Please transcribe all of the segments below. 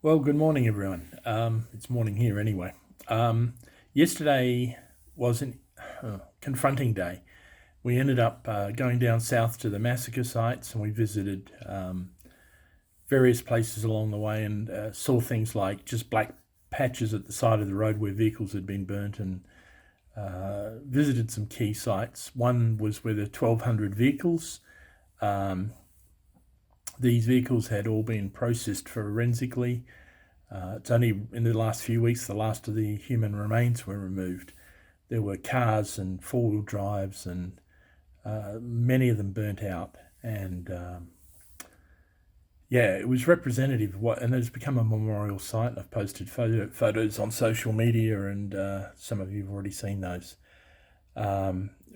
Well, good morning, everyone. It's morning here anyway. Yesterday was a confronting day. We ended up going down south to the massacre sites and we visited various places along the way and saw things like just black patches at the side of the road where vehicles had been burnt and visited some key sites. One was where the 1,200 vehicles. Um, these vehicles had all been processed forensically. It's only in the last few weeks the last of the human remains were removed. There were cars and four-wheel drives, and many of them burnt out. And yeah, it was representative of what, and it's become a memorial site. I've posted photos on social media, and some of you have already seen those.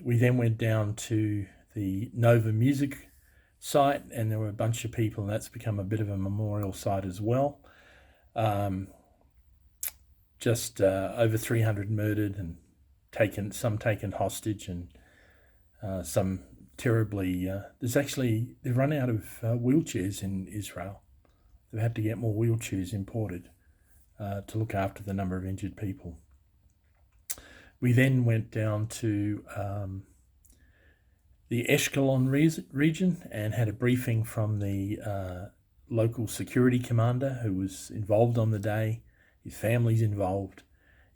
We then went down to the Nova Music site, and there were a bunch of people, and that's become a bit of a memorial site as well. Just over 300 murdered and some taken hostage, and some terribly. They've run out of wheelchairs in Israel. They've had to get more wheelchairs imported to look after the number of injured people. We then went down to the Eshkelon region and had a briefing from the local security commander who was involved on the day. His family's involved.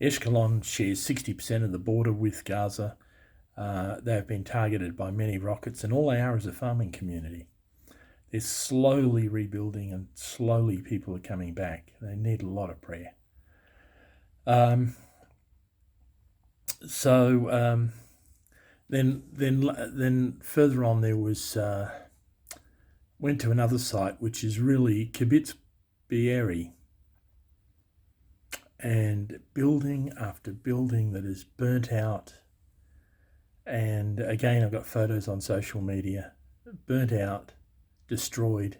Eshkelon shares 60% of the border with Gaza. They have been targeted by many rockets, and all they are is a farming community. They're slowly rebuilding, and slowly people are coming back. They need a lot of prayer. Then further on there was went to another site which is really Kibbutz Be'eri, and building after building that is burnt out. And again, I've got photos on social media, burnt out, destroyed,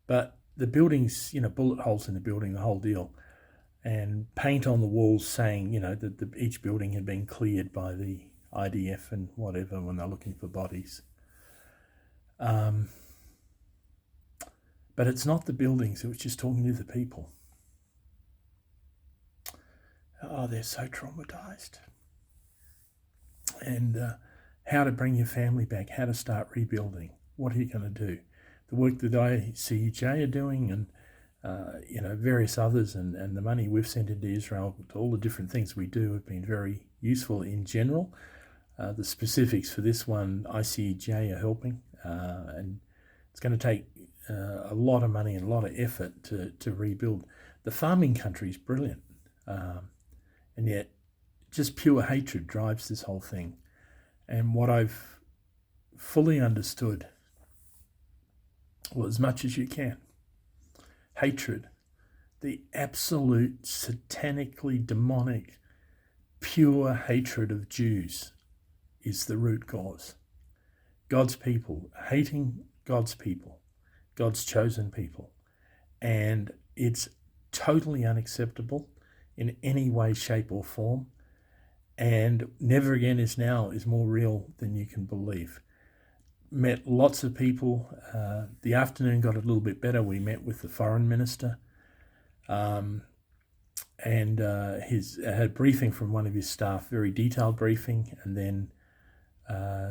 but the buildings, bullet holes in the building, the whole deal, and paint on the walls saying, that each building had been cleared by the IDF and whatever when they're looking for bodies. But it's not the buildings, it was just talking to the people. Oh, they're so traumatized. And how to bring your family back, how to start rebuilding. What are you going to do? The work that ICEJ are doing, and various others, and the money we've sent into Israel, all the different things we do have been very useful in general. The specifics for this one, ICEJ are helping, and it's going to take a lot of money and a lot of effort to rebuild. The farming country is brilliant, and yet just pure hatred drives this whole thing. And what I've fully understood, well, as much as you can, hatred, the absolute satanically demonic, pure hatred of Jews is the root cause. God's people, hating God's people, God's chosen people. And it's totally unacceptable in any way, shape or form. And never again is more real than you can believe. Met lots of people. The afternoon got a little bit better. We met with the foreign minister, and had a briefing from one of his staff, very detailed briefing, and then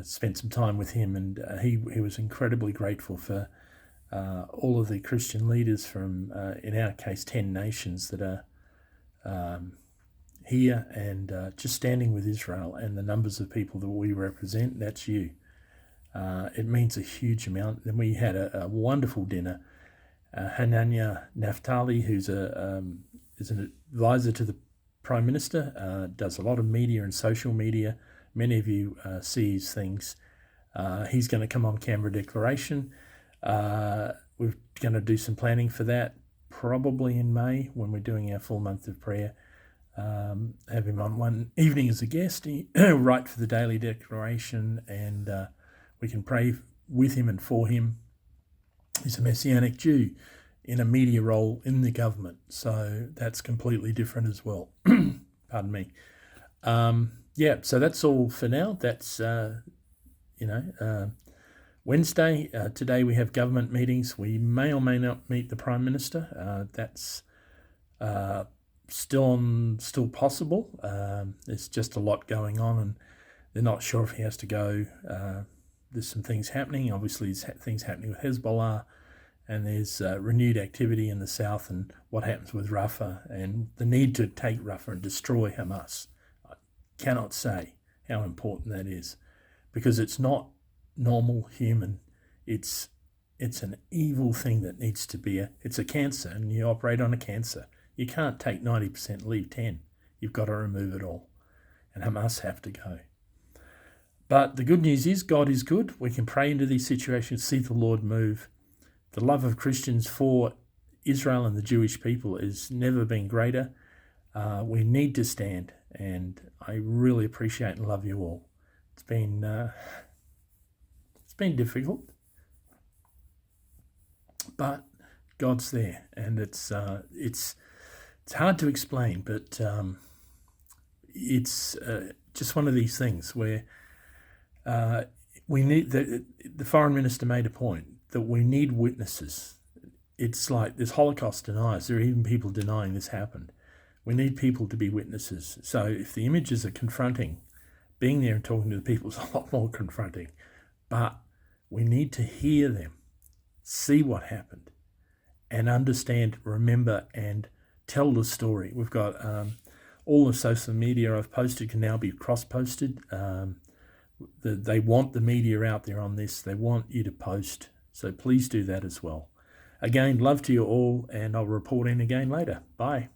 spent some time with him. And he was incredibly grateful for all of the Christian leaders from, in our case, 10 nations that are here, and just standing with Israel and the numbers of people that we represent. That's you. It means a huge amount. Then we had a wonderful dinner. Hananya Naftali, who's is an advisor to the Prime Minister, does a lot of media and social media. Many of you see his things. He's going to come on Canberra Declaration. We're going to do some planning for that, probably in May when we're doing our full month of prayer. Have him on one evening as a guest, write for the Daily Declaration, and we can pray with him and for him. He's a Messianic Jew in a media role in the government, so that's completely different as well. Pardon me. So that's all for now. That's, Wednesday. Today we have government meetings. We may or may not meet the Prime Minister. That's still possible. There's just a lot going on, and they're not sure if he has to go. There's some things happening. Obviously, there's things happening with Hezbollah, and there's renewed activity in the south, and what happens with Rafah, and the need to take Rafah and destroy Hamas. I cannot say how important that is, because it's not normal human. It's an evil thing that needs to be it's a cancer, and you operate on a cancer. You can't take 90%, leave 10. You've got to remove it all, and Hamas have to go. But the good news is God is good. We can pray into these situations, see the Lord move. The love of Christians for Israel and the Jewish people has never been greater. We need to stand, and I really appreciate and love you all. It's been difficult, but God's there, and it's hard to explain, but it's just one of these things where we need the foreign minister made a point that we need witnesses. It's like there's Holocaust deniers. There are even people denying this happened. We need people to be witnesses. So if the images are confronting, being there and talking to the people is a lot more confronting. But we need to hear them, see what happened, and understand, remember, and tell the story. We've got all the social media I've posted can now be cross-posted. They want the media out there on this. They want you to post. So please do that as well. Again, love to you all, and I'll report in again later. Bye.